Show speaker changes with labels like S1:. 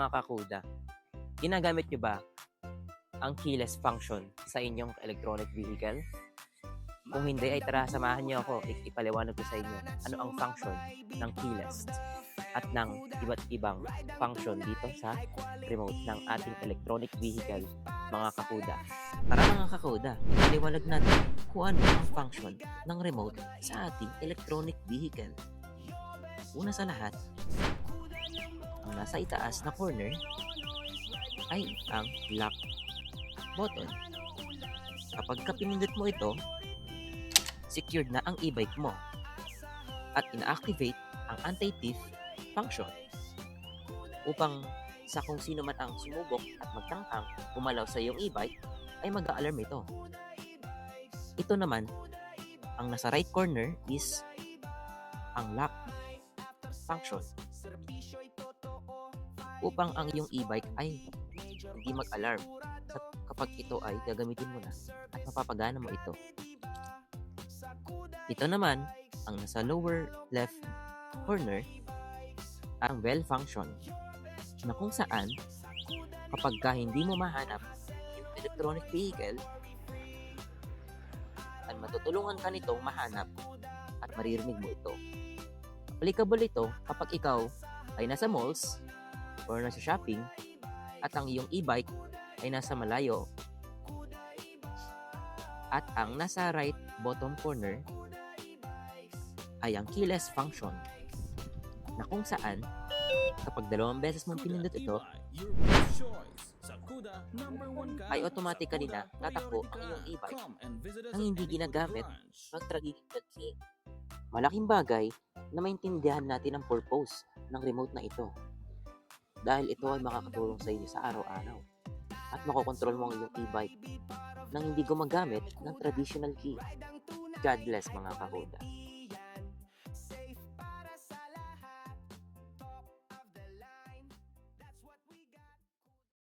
S1: mga kakuda, ginagamit nyo ba ang keyless function sa inyong electronic vehicle? Kung hindi ay tara, samahan nyo ako, ipaliwanag ko sa inyo ano ang function ng keyless at ng iba't ibang function dito sa remote ng ating electronic vehicle, mga kakuda. Tara mga kakuda, ipaliwanag natin kung ano ang function ng remote sa ating electronic vehicle. Una sa lahat, ang nasa itaas na corner ay ang lock button. Kapag pinindot mo ito, secured na ang e-bike mo at ina-activate ang anti-thief function upang sa kung sino man ang sumubok at magtangkang gumalaw sa iyong e-bike ay mag-a-alarm ito. Ito naman, ang nasa right corner is ang lock function upang ang iyong e-bike ay hindi mag-alarm kapag ito ay gagamitin mo na at mapapagana mo ito. Ito naman, ang nasa lower left corner, ang bell function na kung saan kapag hindi mo mahanap yung electronic vehicle ay matutulungan ka nitong mahanap at maririnig mo ito. Applicable ito kapag ikaw ay nasa malls or nasa shopping at ang iyong e-bike ay nasa malayo at ang nasa right bottom corner ay ang keyless function na kung saan kapag 2 beses mong pinindot ito ay automatically na tatakbo ang iyong e-bike nang hindi ginagamit ng traditional key. Malaking bagay na maintindihan natin ang purpose ng remote na ito dahil ito ay makakatulong sa iyo sa araw-araw at makokontrol mo ang iyong e-bike nang hindi gumagamit ng traditional key. God bless mga kahuda.